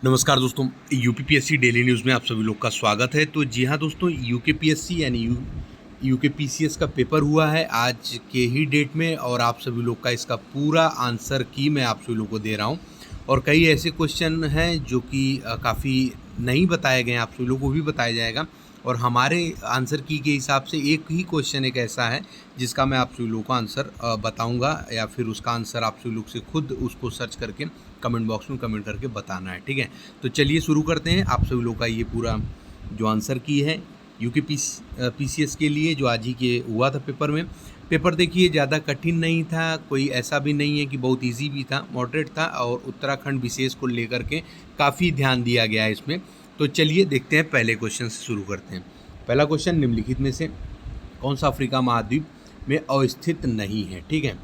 नमस्कार दोस्तों, UPPSC daily news में आप सभी लोग का स्वागत है। तो जी हाँ दोस्तों, यूकेपीएससी यानी यूकेपीसीएस का पेपर हुआ है आज के ही डेट में और आप सभी लोग का इसका पूरा आंसर की मैं आप सभी लोग को दे रहा हूँ। और कई ऐसे क्वेश्चन हैं जो कि काफ़ी नहीं बताए गए हैं, आप सभी लोगों को भी बताया जाएगा। और हमारे आंसर की के हिसाब से एक ही क्वेश्चन एक ऐसा है जिसका मैं आप सभी लोगों को आंसर बताऊंगा या फिर उसका आंसर आप सभी लोग से खुद उसको सर्च करके कमेंट बॉक्स में कमेंट करके बताना है, ठीक है। तो चलिए शुरू करते हैं। आप सभी लोग का ये पूरा जो आंसर की है पीसीएस के लिए जो आज ही के हुआ था पेपर में। पेपर देखिए ज़्यादा कठिन नहीं था, कोई ऐसा भी नहीं है कि बहुत इजी भी था, मॉडरेट था और उत्तराखंड विशेष को लेकर के काफ़ी ध्यान दिया गया है इसमें। तो चलिए देखते हैं, पहले क्वेश्चन से शुरू करते हैं। पहला क्वेश्चन, निम्नलिखित में से कौन सा अफ्रीका महाद्वीप में अवस्थित नहीं है, ठीक है।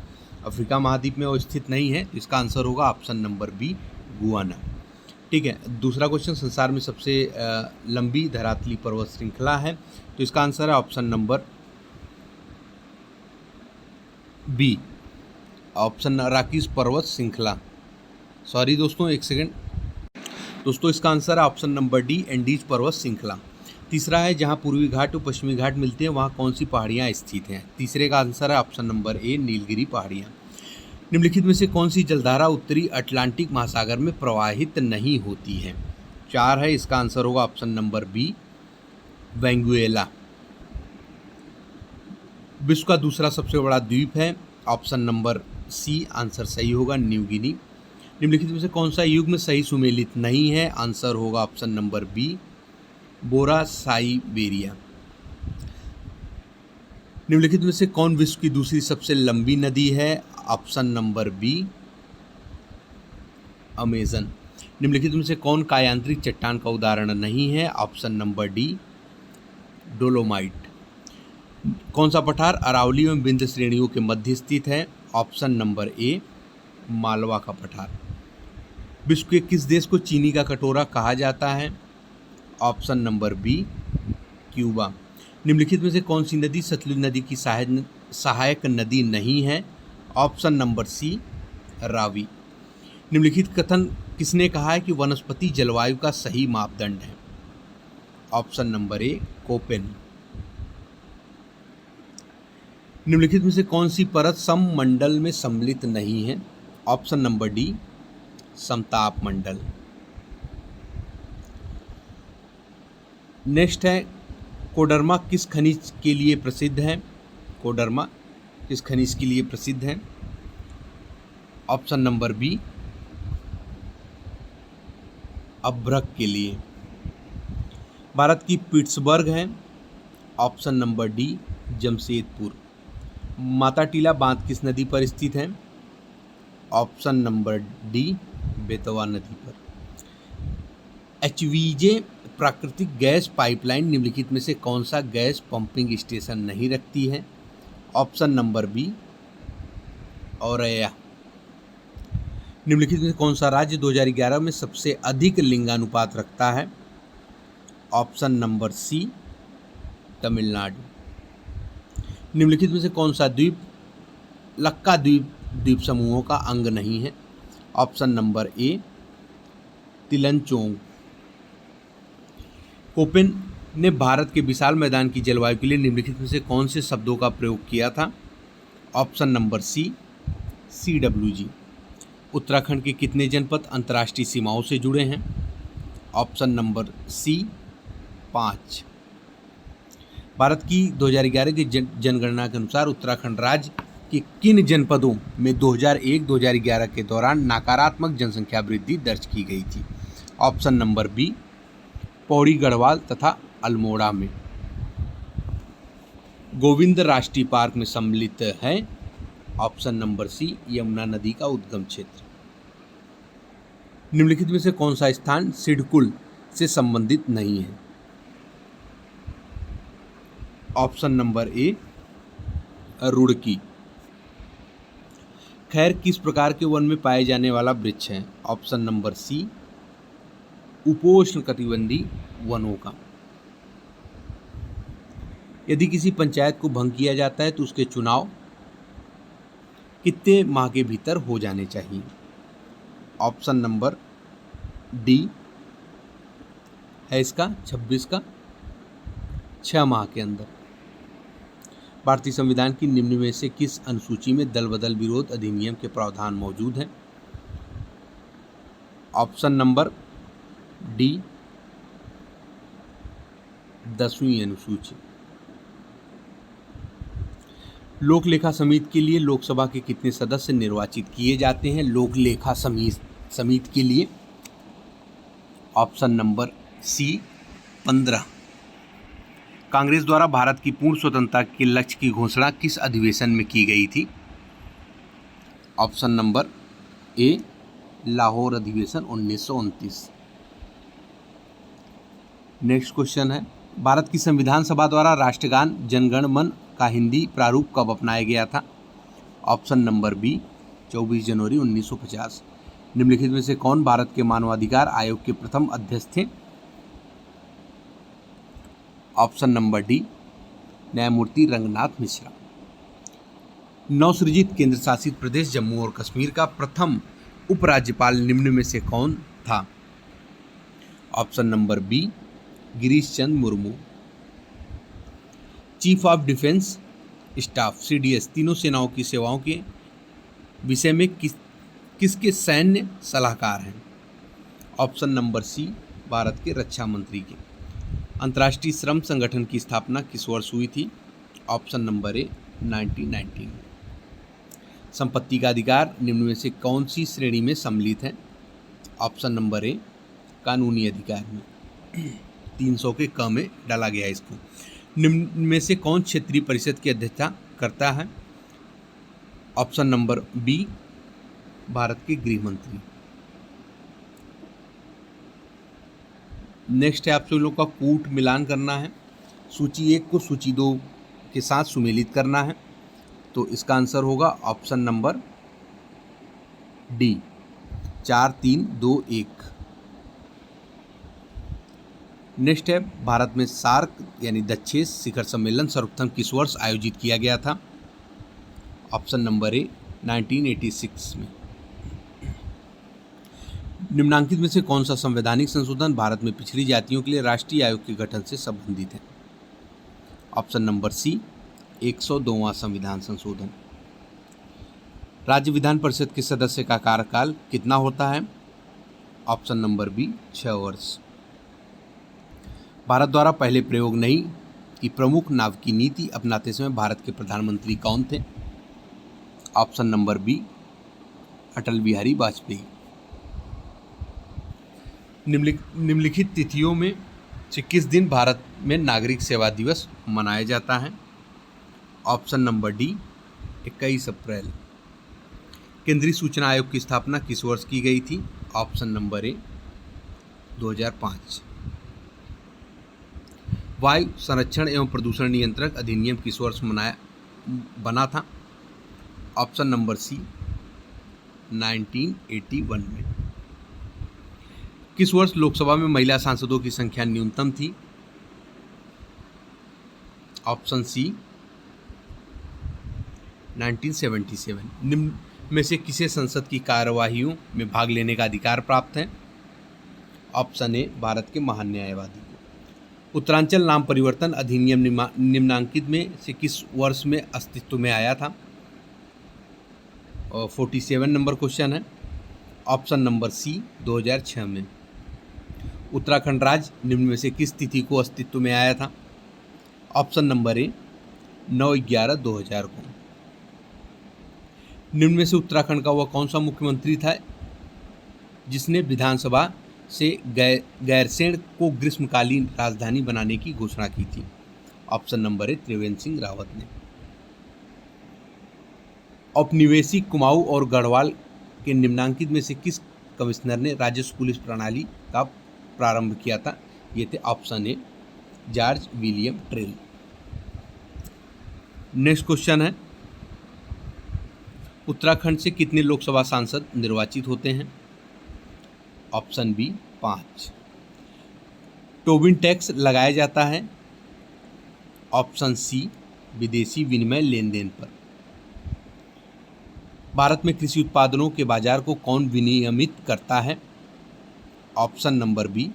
अफ्रीका महाद्वीप में अवस्थित नहीं है तो इसका आंसर होगा ऑप्शन नंबर बी, गुआना, ठीक है। दूसरा क्वेश्चन, संसार में सबसे लंबी धरातली पर्वत श्रृंखला है तो इसका आंसर है ऑप्शन नंबर बी, ऑप्शन राकीस पर्वत श्रृंखला। सॉरी दोस्तों, एक सेकंड दोस्तों, इसका आंसर है ऑप्शन नंबर डी, एंडीज पर्वत श्रृंखला। तीसरा है, जहां पूर्वी घाट और पश्चिमी घाट मिलते हैं वहां कौन सी पहाड़ियां स्थित हैं। तीसरे का आंसर है ऑप्शन नंबर ए, नीलगिरी पहाड़ियां। निम्नलिखित में से कौन सी जलधारा उत्तरी अटलांटिक महासागर में प्रवाहित नहीं होती है। 4 है, इसका आंसर होगा ऑप्शन नंबर बी, वेंगुएला। विश्व का दूसरा सबसे बड़ा द्वीप है, ऑप्शन नंबर सी, आंसर सही होगा, न्यू गिनी। निम्नलिखित में से कौन सा युग्म सही सुमेलित नहीं है, आंसर होगा ऑप्शन नंबर बी, बोरा साइबेरिया। निम्नलिखित में से कौन विश्व की दूसरी सबसे लंबी नदी है, ऑप्शन नंबर बी, अमेजन। निम्नलिखित में से कौन कायांतरिक चट्टान का उदाहरण नहीं है, ऑप्शन नंबर डी, डोलोमाइट। कौन सा पठार अरावली एवं विंध्य श्रेणियों के मध्य स्थित है, ऑप्शन नंबर ए, मालवा का पठार। विश्व के किस देश को चीनी का कटोरा कहा जाता है, ऑप्शन नंबर बी, क्यूबा। निम्नलिखित में से कौन सी नदी सतलुज नदी की सहायक नदी नहीं है, ऑप्शन नंबर सी, रावी। निम्नलिखित कथन किसने कहा है कि वनस्पति जलवायु का सही मापदंड है, ऑप्शन नंबर ए, कोपेन। निम्नलिखित में से कौन सी परत सममंडल में सम्मिलित नहीं है, ऑप्शन नंबर डी, समताप मंडल। नेक्स्ट है, कोडरमा किस खनिज के लिए प्रसिद्ध है, कोडरमा किस खनिज के लिए प्रसिद्ध है, ऑप्शन नंबर बी, अभ्रक के लिए। भारत की पिट्सबर्ग है, option number D, Jamshedpur. Mata Tila बांध किस नदी पर स्थित है, ऑप्शन नंबर डी, बेतवा नदी पर। एचवीजे प्राकृतिक गैस पाइपलाइन निम्नलिखित में से कौन सा गैस पंपिंग स्टेशन नहीं रखती है, ऑप्शन नंबर बी, औरैया। निम्नलिखित में से कौन सा राज्य 2011 में सबसे अधिक लिंगानुपात रखता है, ऑप्शन नंबर सी, तमिलनाडु। निम्नलिखित में से कौन सा द्वीप लक्का द्वीप समूहों का अंग नहीं है, ऑप्शन नंबर ए, तिलंचोंग। कोपेन ने भारत के विशाल मैदान की जलवायु के लिए निम्नलिखित में से कौन से शब्दों का प्रयोग किया था, option number C, CWG। Uttarakhand के कितने जनपद अंतर्राष्ट्रीय सीमाओं से जुड़े हैं, ऑप्शन नंबर सी, 5। भारत की 2011 की जनगणना के अनुसार उत्तराखंड राज्य के किन जनपदों में 2001-2011 के दौरान नकारात्मक जनसंख्या वृद्धि दर्ज की गई थी, option number B, Pauri Garhwal तथा अल्मोड़ा में। गोविंद राष्ट्रीय पार्क में सम्मिलित है, ऑप्शन नंबर सी, यमुना नदी का उद्गम क्षेत्र। निम्नलिखित में से कौन सा स्थान सिडकुल से संबंधित नहीं है, ऑप्शन नंबर ए, रुड़की। खैर किस प्रकार के वन में पाए जाने वाला वृक्ष है, ऑप्शन नंबर सी, उपोष्णकटिबंधीय वनों का। यदि किसी पंचायत को भंग किया जाता है तो उसके चुनाव कितने माह के भीतर हो जाने चाहिए, ऑप्शन नंबर डी है इसका 26 का 6 माह के अंदर। भारतीय संविधान की निम्न में से किस अनुसूची में दल बदल विरोध अधिनियम के प्रावधान मौजूद हैं? ऑप्शन नंबर डी 10वीं अनुसूची। लोक लेखा समिति के लिए लोकसभा के कितने सदस्य निर्वाचित किए जाते हैं? लोक लेखा समिति के लिए ऑप्शन नंबर सी 15। कांग्रेस द्वारा भारत की पूर्ण स्वतंत्रता के लक्ष्य की घोषणा किस अधिवेशन में की गई थी? ऑप्शन नंबर ए लाहौर अधिवेशन 1929। नेक्स्ट क्वेश्चन है, भारत की संविधान सभा द्वारा राष्ट्रगान जनगण मन का हिंदी प्रारूप कब अपनाया गया था? ऑप्शन नंबर बी 24 जनवरी 1950। निम्नलिखित में से कौन भारत के मानवाधिकार आयोग के प्रथम अध्यक्ष थे? ऑप्शन नंबर डी न्यायमूर्ति रंगनाथ मिश्रा। नवसृजित केंद्र शासित प्रदेश जम्मू और कश्मीर का प्रथम उपराज्यपाल निम्न में से कौन था? Option number B Girish Chandra Murmu. Chief of defence staff CDS तीनों सेनाओं की सेवाओं के विषय में किसके सैन्य सलाहकार हैं? ऑप्शन नंबर सी भारत के रक्षा मंत्री के। अंतर्राष्ट्रीय श्रम संगठन की स्थापना किस वर्ष हुई थी? ऑप्शन नंबर ए 1919। संपत्ति का अधिकार निम्न में से कौन सी श्रेणी में सम्मिलित है? ऑप्शन नंबर ए कानूनी अधिकार में। 300 के क में डाला गया इसको। निम्न में से कौन क्षेत्रीय परिषद की अध्यक्षता करता है? ऑप्शन नंबर बी भारत के गृह मंत्री। नेक्स्ट है, आप सभी लोग का कूट मिलान करना है। सूची 1 को सूची 2 के साथ सुमेलित करना है, तो इसका आंसर होगा ऑप्शन नंबर डी 4 3 2 1। नेक्स्ट है, भारत में सार्क यानी दक्षेस शिखर सम्मेलन सर्वप्रथम किस वर्ष आयोजित किया गया था? ऑप्शन नंबर ए 1986 में। निम्नांकित में से कौन सा संवैधानिक संशोधन भारत में पिछड़ी जातियों के लिए राष्ट्रीय आयोग के गठन से संबंधित है? ऑप्शन नंबर सी 102वां संविधान संशोधन। राज्य विधान परिषद के सदस्य का कार्यकाल कितना होता है? ऑप्शन नंबर बी 6 वर्ष। भारत द्वारा पहले प्रयोग नहीं कि प्रमुख नाव की नीति अपनाते समय भारत के प्रधानमंत्री कौन थे? Option number B Atal Bihari Vajpayee. निम्नलिखित तिथियों में से किस दिन भारत में नागरिक सेवा दिवस मनाया जाता है? ऑप्शन नंबर डी 21 अप्रैल। केंद्रीय सूचना आयोग की स्थापना किस वर्ष की गई थी? ऑप्शन नंबर ए 2005। वायु संरक्षण एवं प्रदूषण नियंत्रक अधिनियम किस वर्ष बना था? ऑप्शन नंबर सी 1981 में। किस वर्ष लोकसभा में महिला सांसदों की संख्या न्यूनतम थी? Option C 1977। निम्न में से किसे संसद की कार्यवाहियों में भाग लेने का अधिकार प्राप्त है? ऑप्शन ए भारत के महान न्यायवादी को। उत्तरांचल नाम परिवर्तन अधिनियम निम्नांकित में से किस वर्ष में अस्तित्व में आया था? और 47 नंबर क्वेश्चन है। ऑप्शन नंबर सी 2006 में। उत्तराखंड राज्य निम्न में से किस तिथि को अस्तित्व में आया था? ऑप्शन नंबर ए 9/11/2000 को। निम्न में से उत्तराखंड का वह कौन सा मुख्यमंत्री था जिसने विधानसभा से गैरसैंण को ग्रीष्मकालीन राजधानी बनाने की घोषणा की थी? ऑप्शन नंबर ए त्रिवेंद्र सिंह रावत ने। औपनिवेशिक कुमाऊं और गढ़वाल के निम्नांकित में से किस कमिश्नर ने राजस्व पुलिस प्रणाली का प्रारंभ किया था? ये थे option A George William trail. Next question है, उत्तराखंड से कितने लोकसभा सांसद निर्वाचित होते हैं? Option B 5। टोबिन टैक्स लगाया जाता है? ऑप्शन सी विदेशी विनिमय लेन देन पर। भारत में कृषि उत्पादनों के बाजार को कौन विनियमित करता है? ऑप्शन नंबर बी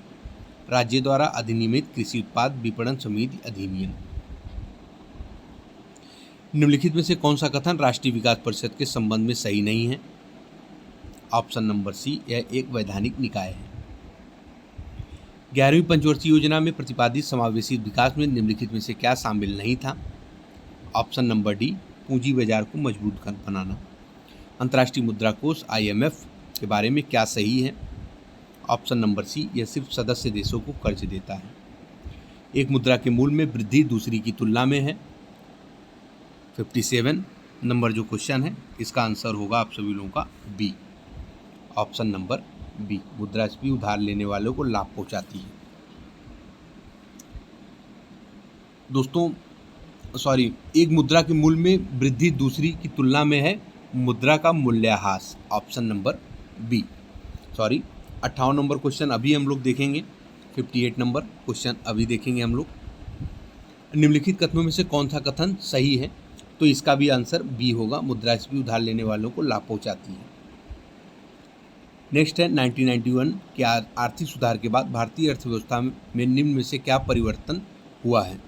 राज्य द्वारा अधिनियमित कृषि उत्पाद विपणन समिति अधिनियम। निम्नलिखित में से कौन सा कथन राष्ट्रीय विकास परिषद के संबंध में सही नहीं है? ऑप्शन नंबर सी, यह एक वैधानिक निकाय है। 11वीं पंचवर्षीय योजना में प्रतिपादित समावेशी विकास में निम्नलिखित में से क्या शामिल नहीं था? ऑप्शन नंबर डी, पूंजी बाजार को मजबूत बनाना। अंतर्राष्ट्रीय मुद्रा कोष IMF के बारे में क्या सही है? ऑप्शन नंबर सी, यह सिर्फ सदस्य देशों को कर्ज देता है। एक मुद्रा के मूल्य में वृद्धि दूसरी की तुलना में है। 57 नंबर जो क्वेश्चन है इसका आंसर होगा आप सभी लोगों का बी, ऑप्शन नंबर बी। मुद्रास्फीति उधार लेने वालों को लाभ पहुंचाती है। दोस्तों एक मुद्रा के मूल्य में वृद्धि दूसरी की तुलना में है मुद्रा का मूल्यह्रास, option number B. 58 number question अभी हम लोग देखेंगे। 58 नंबर क्वेश्चन अभी देखेंगे हम लोग। निम्नलिखित कथनों में से कौन सा कथन सही है? तो इसका भी आंसर बी होगा, मुद्रास्फीति उधार लेने वालों को लाभ पहुंचाती है। नेक्स्ट है 1991 के आर्थिक सुधार के बाद भारतीय अर्थव्यवस्था में निम्न में से क्या परिवर्तन हुआ है?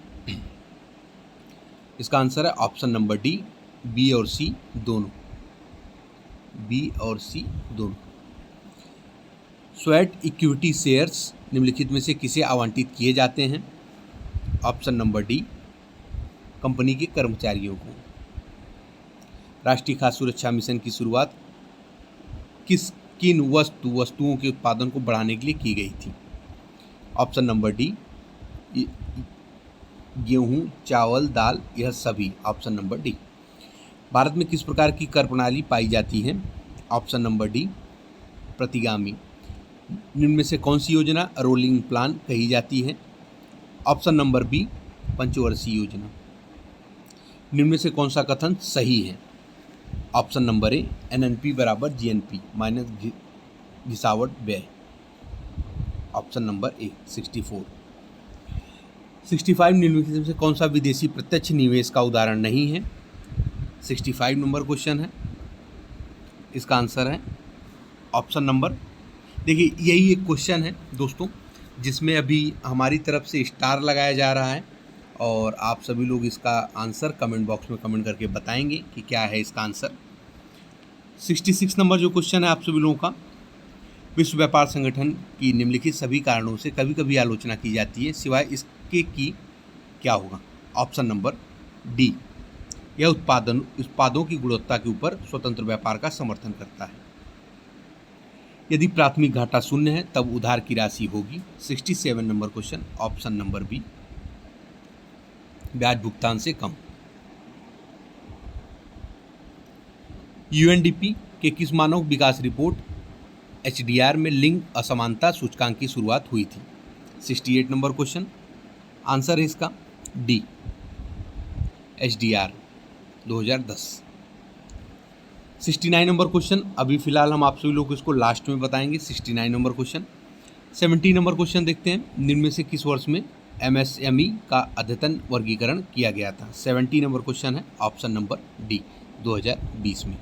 इसका आंसर है ऑप्शन नंबर डी, बी और सी दोनों। बी और सी दोनों। स्वेट इक्विटी शेयर्स निम्नलिखित में से किसे आवंटित किए जाते हैं? ऑप्शन नंबर डी, कंपनी के कर्मचारियों को। राष्ट्रीय खाद्य सुरक्षा मिशन की शुरुआत किन वस्तुओं के उत्पादन को बढ़ाने के लिए की गई थी? ऑप्शन नंबर डी, गेहूं, चावल, दाल, यह सभी, ऑप्शन नंबर डी। भारत में किस प्रकार की कर प्रणाली पाई जाती है? ऑप्शन नंबर डी, प्रतिगामी। निम्न में से कौन सी योजना रोलिंग प्लान कही जाती है? ऑप्शन नंबर बी, पंचवर्षीय योजना। निम्न में से कौन सा कथन सही है? ऑप्शन नंबर ए, NNP बराबर GNP माइनस घिसावट व्यय, ऑप्शन नंबर ए 64। 65 निम्नलिखित में से कौन सा विदेशी प्रत्यक्ष निवेश का उदाहरण नहीं है? 65 नंबर क्वेश्चन है, इसका आंसर है ऑप्शन नंबर, देखिए यही एक क्वेश्चन है दोस्तों जिसमें अभी हमारी तरफ से स्टार लगाया जा रहा है और आप सभी लोग इसका आंसर कमेंट बॉक्स में कमेंट करके बताएंगे कि क्या है इसका आंसर। 66 नंबर जो क्वेश्चन है आप सभी लोगों का, विश्व व्यापार संगठन की निम्नलिखित सभी कारणों से कभी कभी आलोचना की जाती है, सिवाय इसके कि क्या होगा? ऑप्शन नंबर डी, यह उत्पादों की गुणवत्ता के ऊपर स्वतंत्र व्यापार का समर्थन करता है। यदि प्राथमिक घाटा शून्य है तब उधार की राशि होगी। 67 number question, option number B, ब्याज भुगतान से कम। UNDP के किस मानव विकास रिपोर्ट HDR में लिंग असमानता सूचकांक की शुरुआत हुई थी? 68 नंबर क्वेश्चन, आंसर है इसका डी, HDR 2010। 69 नंबर क्वेश्चन अभी फिलहाल हम आप सभी लोग इसको लास्ट में बताएंगे। 69 नंबर क्वेश्चन। 70 नंबर क्वेश्चन देखते हैं, निम्न में से किस वर्ष में MSME का अद्यतन वर्गीकरण किया गया था? 70 नंबर क्वेश्चन है, ऑप्शन नंबर डी, 2020 में।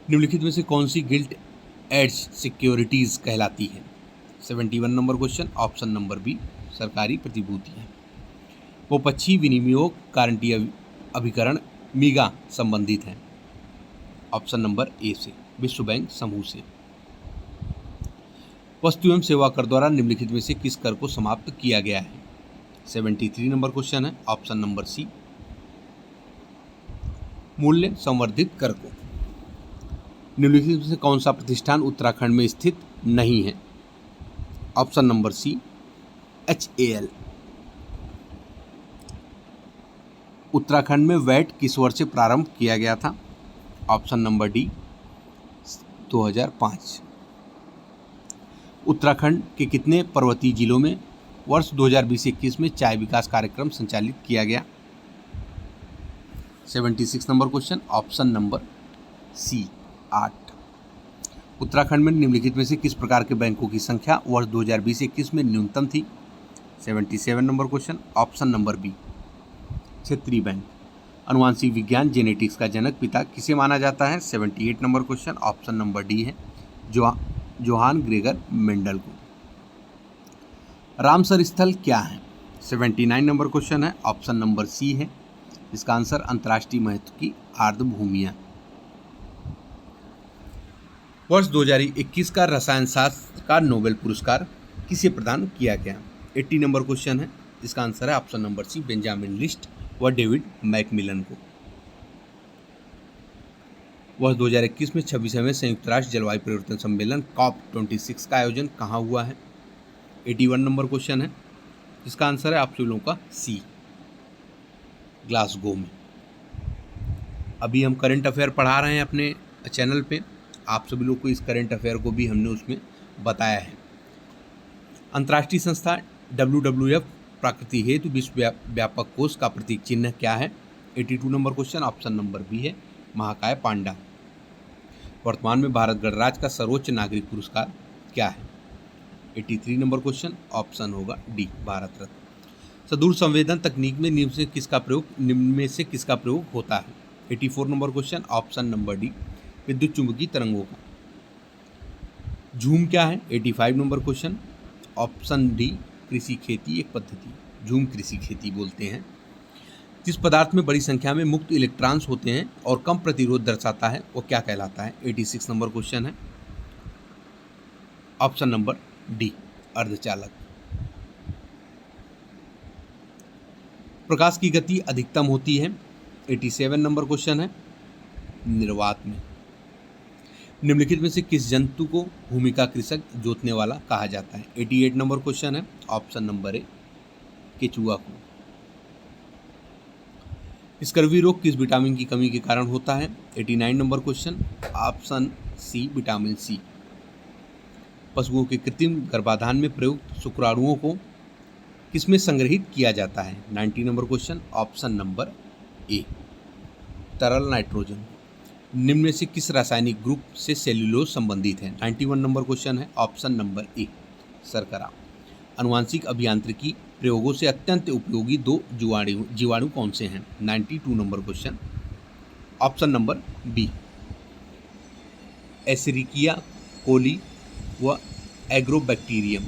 निम्नलिखित में से कौन सी गिल्ट एड्स सिक्योरिटीज कहलाती है? 71 number question, option number B, सरकारी प्रतिभूतियाँ। वो पक्षी विनियोग गारंटी अभिकरण मीगा संबंधित हैं, ऑप्शन नंबर ए से, विश्व बैंक समूह से। वस्तु एवं सेवा कर द्वारा निम्नलिखित में से किस कर को समाप्त किया गया है? 73 नंबर क्वेश्चन है, ऑप्शन नंबर सी, मूल्य संवर्धित कर को। निम्नलिखित में से कौन सा प्रतिष्ठान उत्तराखंड में स्थित नहीं है? Option number C, HAL। Uttarakhand में वैट किस वर्ष से प्रारंभ किया गया था? Option number D, 2005। उत्तराखंड के कितने पर्वतीय जिलों में वर्ष 2020-21 में चाय विकास कार्यक्रम संचालित किया गया? 76 number question, option number C, 8। Uttarakhand में निम्नलिखित में से किस प्रकार के बैंकों की संख्या वर्ष 2020-21 में न्यूनतम थी? 77 number question, option number B, क्षेत्रीय बैंक। अनुवांशिक विज्ञान जेनेटिक्स का जनक पिता किसे माना जाता है? 78 number question, option number D है, जोहान ग्रेगर मेंडल को। रामसर स्थल क्या है? 79 नंबर क्वेश्चन है, ऑप्शन नंबर सी है। इसका आंसर अंतर्राष्ट्रीय महत्व की आर्द्र भूमियां। वर्ष 2021 का रसायन शास्त्र का नोबेल पुरस्कार किसे प्रदान किया गया? 80 नंबर क्वेश्चन है। इसका आंसर है option number C, Benjamin List व डेविड मैकमिलन को। वर्ष 2021 में 26वें संयुक्त राष्ट्र जलवायु परिवर्तन सम्मेलन COP26 का आयोजन कहाँ हुआ है? 81 नंबर क्वेश्चन है। इसका आंसर है आप सभी लोगों का सी, ग्लासगो में। अभी हम करंट अफेयर पढ़ा रहे हैं अपने चैनल पे, आप सभी लोग को इस करंट अफेयर को भी हमने उसमें बताया है। अंतर्राष्ट्रीय संस्था WWF प्रकृति हेतु विश्व व्यापक कोष का प्रतीक चिन्ह क्या है? 82 number question, option number B है, महाकाय पांडा। वर्तमान में भारत गणराज्य का सर्वोच्च नागरिक पुरस्कार क्या है? 83 नंबर क्वेश्चन, ऑप्शन होगा डी, भारत रत्न। सुदूर संवेदन तकनीक में निम्न में से किसका प्रयोग होता है? 84 number question, option number D, विद्युत चुंबकीय तरंगों का। झूम क्या है? 85 नंबर क्वेश्चन, ऑप्शन डी, कृषि खेती एक पद्धति, झूम कृषि खेती बोलते हैं। जिस पदार्थ में बड़ी संख्या में मुक्त इलेक्ट्रॉन्स होते हैं और कम प्रतिरोध दर्शाता है वो क्या कहलाता है? 86 नंबर क्वेश्चन है, ऑप्शन नंबर डी, अर्धचालक। प्रकाश की गति अधिकतम होती है? 87 नंबर क्वेश्चन है, निर्वात में। निम्नलिखित में से किस जंतु को भूमिका कृषक जोतने वाला कहा जाता है? 88 नंबर क्वेश्चन है, ऑप्शन नंबर ए, केचुआ को। स्कर्वी रोग किस विटामिन की कमी के कारण होता है? 89 number question, option C, vitamin C. पशुओं के कृत्रिम गर्भाधान में प्रयुक्त शुक्राणुओं को किसमें संग्रहित किया जाता है? 90 नंबर क्वेश्चन, ऑप्शन नंबर ए, तरल नाइट्रोजन। निम्न में से किस रासायनिक ग्रुप से सेल्यूलोज संबंधित है? 91 नंबर क्वेश्चन है, ऑप्शन नंबर ए, शर्करा। आनुवांशिक अभियांत्रिकी प्रयोगों से अत्यंत उपयोगी दो जीवाणु कौन से हैं? 92 number question, option number B, Escherichia coli व एग्रोबैक्टीरियम।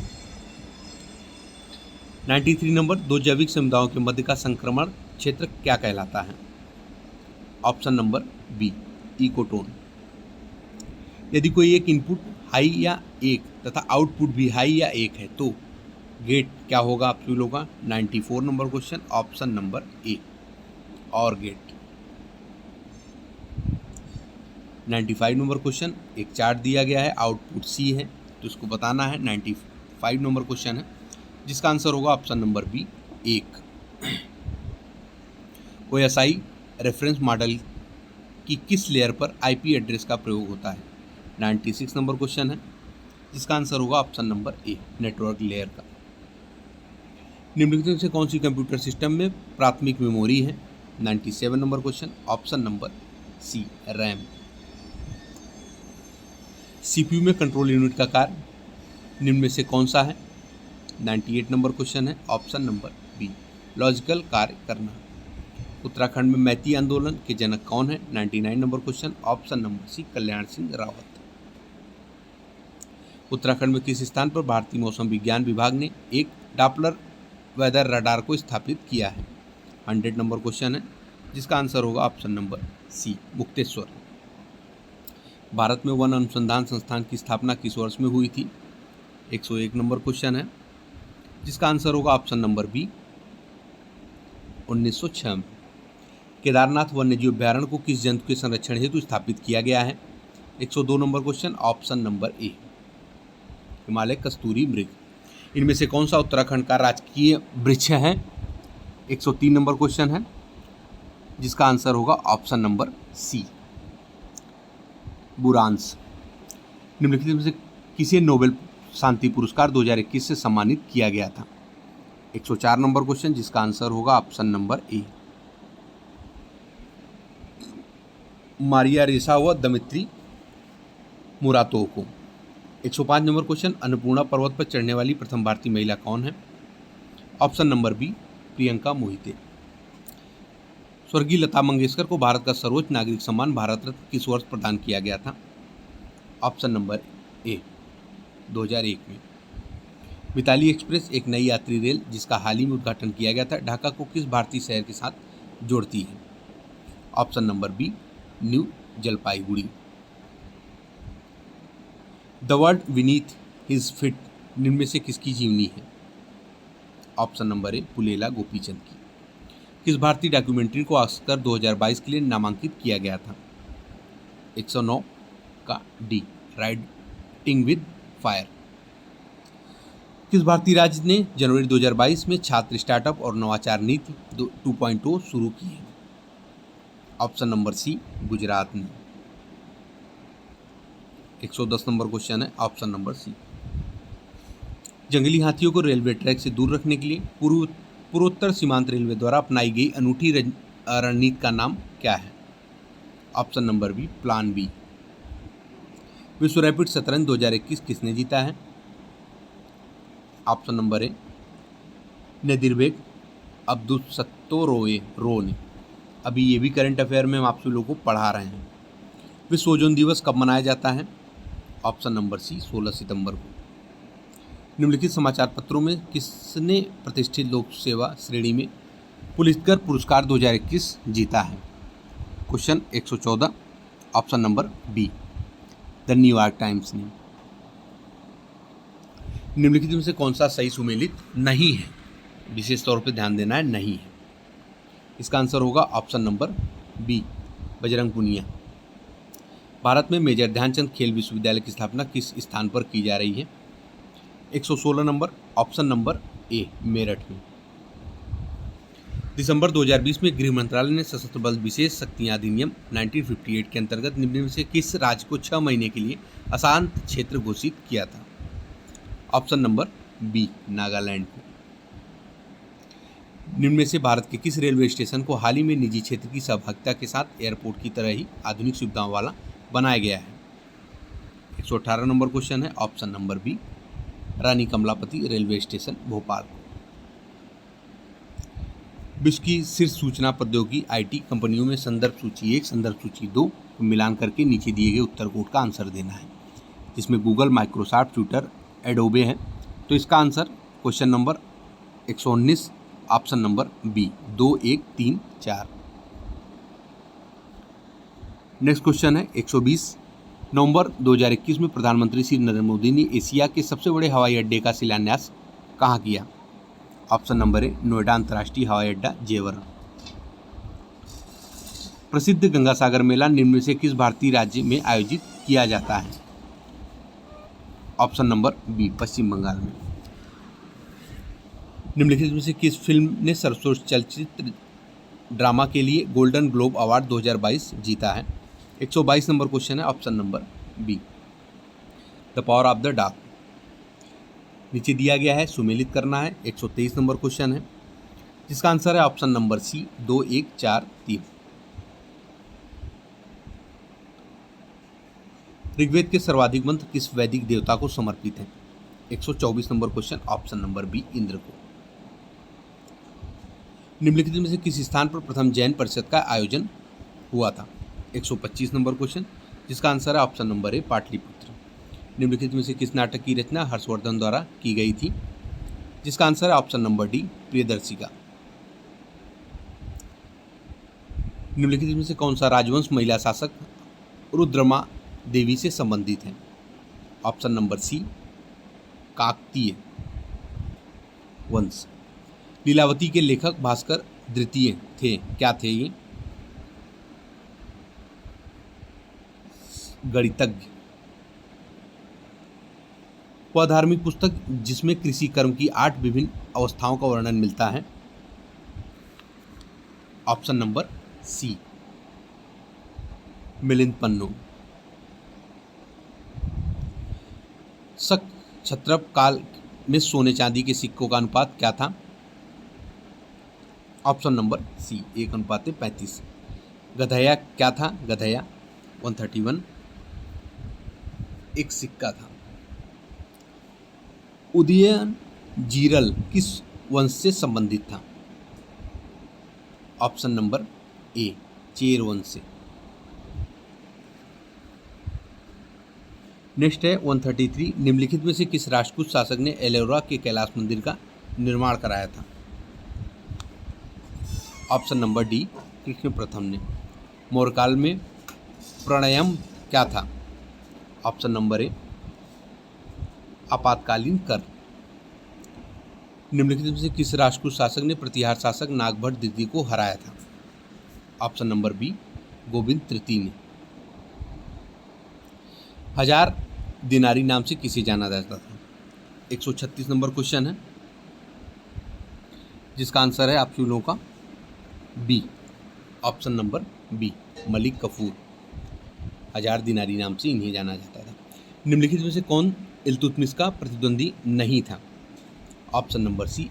93 नंबर, दो जैविक समुदायों के मध्य का संक्रमण क्षेत्र क्या कहलाता है? Option number B, ecotone. यदि कोई एक इनपुट हाई या 1 तथा आउटपुट भी हाई या 1 है तो गेट क्या होगा आप सभी लोगों का? 94 नंबर क्वेश्चन, ऑप्शन नंबर ए, और गेट। 95 नंबर क्वेश्चन, एक चार्ट दिया गया है, आउटपुट सी है तो इसको बताना है। 95 नंबर क्वेश्चन है जिसका आंसर होगा option number B, 1। OSI reference model की किस लेयर पर IP एड्रेस का प्रयोग होता है? 96 नंबर क्वेश्चन है जिसका आंसर होगा ऑप्शन नंबर ए, नेटवर्क लेयर का। निम्नलिखित में से कौन सी कंप्यूटर सिस्टम में प्राथमिक मेमोरी है? 97 number question, option number C, RAM. CPU में कंट्रोल यूनिट का कार्य निम्न में से कौन सा है? 98 नंबर क्वेश्चन है, ऑप्शन नंबर बी, लॉजिकल कार्य करना। उत्तराखंड में मैती आंदोलन के जनक कौन है? 99 number question, option number C, Kalyan Singh Rawat. Uttarakhand में किस स्थान पर भारतीय मौसम विज्ञान विभाग ने एक डॉपलर वेदर रडार को स्थापित किया है? 100 नंबर क्वेश्चन है जिसका आंसर होगा ऑप्शन नंबर सी, मुक्तेश्वर। भारत में वन अनुसंधान संस्थान की स्थापना किस वर्ष में हुई थी? 101 नंबर क्वेश्चन है जिसका आंसर होगा ऑप्शन नंबर बी, 1906 में। केदारनाथ वन्यजीव अभ्यारण्य को किस जंतु के संरक्षण हेतु स्थापित किया गया है? 102 number question, option number A, Himalaya कस्तूरी मृग। इनमें से कौन सा उत्तराखंड का राजकीय वृक्ष है? 103 नंबर क्वेश्चन है जिसका आंसर होगा ऑप्शन नंबर सी, बुरांस। निम्नलिखित में से किसे नोबेल शांति पुरस्कार 2021 से सम्मानित किया गया था? 104 नंबर क्वेश्चन जिसका आंसर होगा ऑप्शन नंबर ए, मारिया रेसा व दमित्री मुरातोव को। 105 नंबर क्वेश्चन, अन्नपूर्णा पर्वत पर चढ़ने वाली प्रथम भारतीय महिला कौन है? Option number B, Priyanka Mohite. स्वर्गीय लता मंगेशकर को भारत का सर्वोच्च नागरिक सम्मान भारत रत्न किस वर्ष प्रदान किया गया था? ऑप्शन नंबर ए, 2001 में। मिताली एक्सप्रेस एक नई यात्री रेल जिसका हाल ही में उद्घाटन किया गया था, ढाका को किस भारतीय शहर के साथ जोड़ती है? Option number B, new Jalpaiguri. The word beneath his feet निम्न में से किसकी जीवनी है? Option number A, Pullela Gopichand की। किस भारतीय डॉक्यूमेंट्री को ऑस्कर 2022 के लिए नामांकित किया गया था? 109 का डी, राइटिंग विद फायर। किस भारतीय राज्य ने जनवरी 2022 में छात्र स्टार्टअप और नवाचार नीति 2.0 शुरू की है? ऑप्शन नंबर सी, गुजरात ने। 110 नंबर क्वेश्चन है, ऑप्शन नंबर सी। जंगली हाथियों को रेलवे ट्रैक से दूर रखने के लिए पूर्वोत्तर सीमांत रेलवे द्वारा अपनाई गई अनूठी रणनीति का नाम क्या है? Option number B, plan B. विश्व रैपिड शतरंज 2021 किसने जीता है? ऑप्शन नंबर ए, नदीरबेग अब्दुलसत्तोरो ने। अभी ये भी करंट अफेयर में हम आप सभी लोगों को पढ़ा रहे हैं। विश्व ओजोन दिवस कब मनाया जाता है? ऑप्शन नंबर सी, 16 सितंबर को। निम्नलिखित समाचार पत्रों में किसने प्रतिष्ठित लोक सेवा श्रेणी में पुलित्जर पुरस्कार 2021 जीता है? Question 114, option number B, the New York times ने। निम्नलिखित में से कौन सा सही सुमेलित नहीं है? विशेष तौर पर ध्यान देना है, नहीं है। इसका आंसर होगा option number B, Bajrang Punia. भारत में मेजर ध्यानचंद खेल विश्वविद्यालय की स्थापना किस स्थान पर की जा रही है? 116 नंबर, ऑप्शन नंबर ए, मेरठ में। दिसंबर 2020 में गृह मंत्रालय ने सशस्त्र बल विशेष शक्तियां अधिनियम 1958 के अंतर्गत निम्न में से किस राज्य को 6 महीने के लिए अशांत क्षेत्र घोषित किया था? ऑप्शन नंबर बी, नागालैंड को। निम्न में से भारत के किस रेलवे स्टेशन को हाल ही में निजी क्षेत्र की सहभागिता के साथ एयरपोर्ट की तरह ही आधुनिक सुविधाओं वाला बनाया गया है? 118 नंबर क्वेश्चन है, ऑप्शन नंबर बी, रानी कमलापति रेलवे स्टेशन, भोपाल। विश्व की शीर्ष सूचना प्रौद्योगिकी आईटी कंपनियों में संदर्भ सूची 1, संदर्भ सूची 2 को मिलान करके नीचे दिए गए उत्तर कोड का आंसर देना है, जिसमें गूगल, माइक्रोसॉफ्ट, ट्विटर, एडोबे है। तो इसका answer question number 119, option number B, 2, 1, 3, 4। Next question है 120। नवंबर 2021 में प्रधानमंत्री श्री नरेंद्र मोदी ने एशिया के सबसे बड़े हवाई अड्डे का शिलान्यास कहाँ किया? ऑप्शन नंबर ए, नोएडा अंतर्राष्ट्रीय हवाई अड्डा, जेवर। प्रसिद्ध गंगा सागर मेला निम्न में से किस भारतीय राज्य में आयोजित किया जाता है? ऑप्शन नंबर बी, पश्चिम बंगाल में। निम्नलिखित में से किस फिल्म ने सर्वश्रेष्ठ चलचित्र ड्रामा के लिए गोल्डन ग्लोब अवार्ड 2022 जीता है? 122 नंबर क्वेश्चन है, option number B, the power of the dark. नीचे दिया गया है, सुमेलित करना है। 123 नंबर क्वेश्चन है, जिसका आंसर है ऑप्शन नंबर सी, 2, 1, 4, 3। ऋग्वेद के सर्वाधिक मंत्र किस वैदिक देवता को समर्पित है? 124 number question, option number B, Indra को। निम्नलिखित में से किस स्थान पर प्रथम जैन परिषद का आयोजन हुआ था? 125 नंबर क्वेश्चन, जिसका आंसर है ऑप्शन नंबर ए, पाटलिपुत्र। निम्नलिखित में से किस नाटक की रचना हर्षवर्धन द्वारा की गई थी? जिसका आंसर है ऑप्शन नंबर डी, प्रियदर्शिका। निम्नलिखित में से कौन सा राजवंश महिला शासक रुद्रमा देवी से संबंधित है? ऑप्शन नंबर सी, काकतीय वंश। लीलावती के लेखक भास्कर द्वितीय थे, क्या थे ये? गणितज्ञ। वह धार्मिक पुस्तक जिसमें कृषि कर्म की 8 विभिन्न अवस्थाओं का वर्णन मिलता है? Option number C, Milind Pannu. Shaka Kshatrapa काल में सोने चांदी के सिक्कों का अनुपात क्या था? ऑप्शन नंबर सी, 1:35। गधया क्या था? गधया 131 एक सिक्का था। उदयन जीरल किस वंश से संबंधित था? ऑप्शन नंबर ए, चेर वंश से। नेक्स्ट है 133, निम्नलिखित में से किस राष्ट्रकूट शासक ने एलोरा के कैलाश मंदिर का निर्माण कराया था? ऑप्शन नंबर डी, कृष्ण प्रथम ने। मौर्यकाल में प्रणयम क्या था? ऑप्शन नंबर ए, आपातकालीन कर। निम्नलिखित में से किस राष्ट्रकूट शासक ने प्रतिहार शासक नागभट्ट द्वितीय को हराया था? ऑप्शन नंबर बी, गोविंद तृतीय ने। 1000 दिनारी नाम से किसे जाना जाता था? 136 नंबर क्वेश्चन है, जिसका आंसर है आप लोगों का B, option number B, Malik Kafur. 1000 दिनारी नाम से इन्हें जाना जाता था। निम्नलिखित में से कौन इल्तुतमिश का प्रतिद्वंदी नहीं था? Option number C,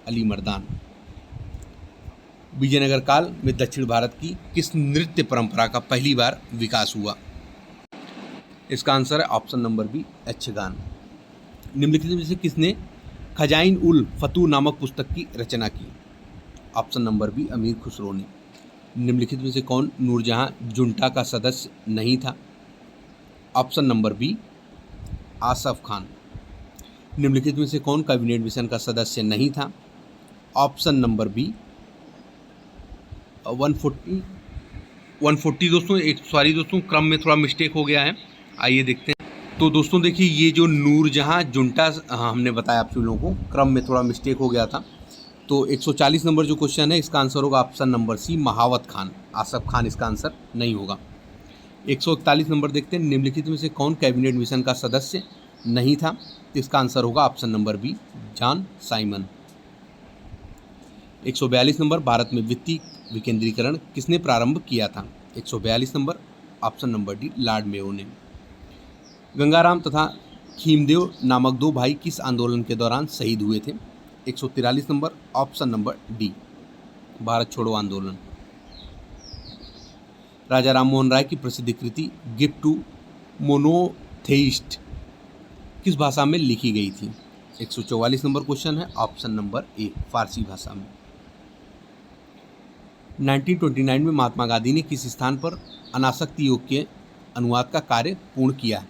Ali Mardan. Vijayanagara काल में दक्षिण भारत की किस नृत्य परंपरा का पहली बार विकास हुआ? इसका आंसर है ऑप्शन नंबर बी, यक्षगान। निम्नलिखित में से किसने खजाइन उल फतू नामक पुस्तक की रचना की? ऑप्शन नंबर बी, अमीर खुसरो ने। निम्नलिखित में से कौन नूरजहां जुंटा का सदस्य नहीं था? Option number B, Asaf Khan. निम्नलिखित में से कौन कैबिनेट मिशन का सदस्य नहीं था? ऑप्शन नंबर बी, 140 दोस्तों, सॉरी दोस्तों, क्रम में थोड़ा मिस्टेक हो गया है, आइए देखते हैं। तो दोस्तों देखिए, ये जो नूरजहां जुंटा हमने बताया आप लोगों को, क्रम में थोड़ा मिस्टेक हो गया था। तो 140 नंबर जो क्वेश्चन है, इसका आंसर होगा ऑप्शन नंबर सी, महावत खान। आसफ खान इसका आंसर नहीं होगा। 141 नंबर देखते हैं, निम्नलिखित में से कौन कैबिनेट मिशन का सदस्य नहीं था? तो इसका आंसर होगा option number B, John Simon. 142 number, भारत में वित्तीय विकेंद्रीकरण किसने प्रारंभ किया था? 142 number, option number D, Lord Mayo ने। गंगाराम तथा खीमदेव नामक दो भाई किस आंदोलन के दौरान शहीद हुए थे? 143 number, option number D, Bharat छोड़ो आंदोलन। राजा राम मोहन राय की प्रसिद्ध कृति गिफ्ट टू मोनोथेइस्ट किस भाषा में लिखी गई थी? 144 नंबर क्वेश्चन है, ऑप्शन नंबर ए, फारसी भाषा में। 1929 में महात्मा गांधी ने किस स्थान पर अनासक्ति योग के अनुवाद का कार्य पूर्ण किया है?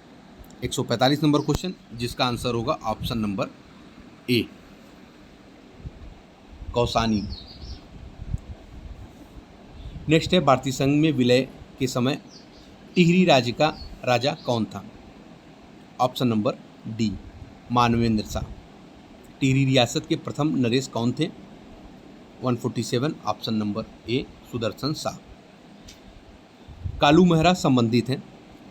145 नंबर क्वेश्चन, जिसका आंसर होगा ऑप्शन नंबर ए, कौसानी। नेक्स्ट है, भारतीय संघ में विलय के समय टिहरी राज्य का राजा कौन था? Option number D, Manvendra Shah. Tehri रियासत के प्रथम नरेश कौन थे? 147, ऑप्शन नंबर ए, सुदर्शन शाह। कालू मेहरा संबंधित हैं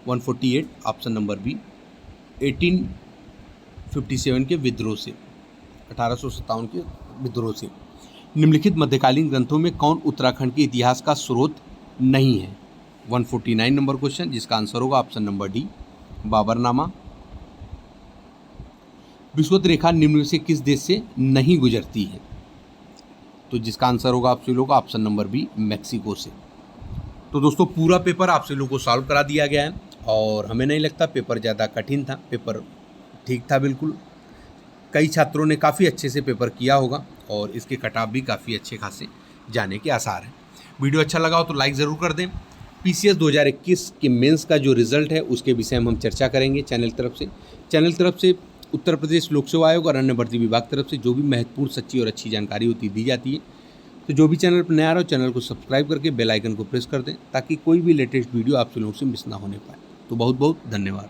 148, ऑप्शन नंबर बी, 1857 के विद्रोह से, 1857 के विद्रोह से। निम्नलिखित मध्यकालीन ग्रंथों में कौन उत्तराखंड के इतिहास का स्रोत नहीं है? 149 नंबर क्वेश्चन, जिसका आंसर होगा ऑप्शन नंबर डी, बाबरनामा। विषुवत रेखा निम्न में से किस देश से नहीं गुजरती है? तो जिसका आंसर होगा आप सभी लोगों का ऑप्शन नंबर बी, मैक्सिको से। तो दोस्तों पूरा पेपर आप सभी लोगों को सॉल्व करा दिया गया है और हमें नहीं लगता पेपर ज़्यादा कठिन था, पेपर ठीक था बिल्कुल। कई छात्रों ने काफ़ी अच्छे से पेपर किया होगा और इसके कटाव भी काफ़ी अच्छे खासे जाने के आसार हैं। वीडियो अच्छा लगा हो तो लाइक ज़रूर कर दें। PCS 2021 के मेंस का जो रिज़ल्ट है उसके विषय में हम चर्चा करेंगे चैनल तरफ से उत्तर प्रदेश लोक सेवा आयोग और अन्य भर्ती विभाग तरफ से जो भी महत्वपूर्ण, सच्ची और अच्छी जानकारी होती दी जाती है। तो जो भी चैनल पर नया आ रहा हो, चैनल को सब्सक्राइब करके बेल आइकन को प्रेस कर दें ताकि कोई भी लेटेस्ट वीडियो आप लोगों से मिस ना होने पाए। तो बहुत बहुत धन्यवाद।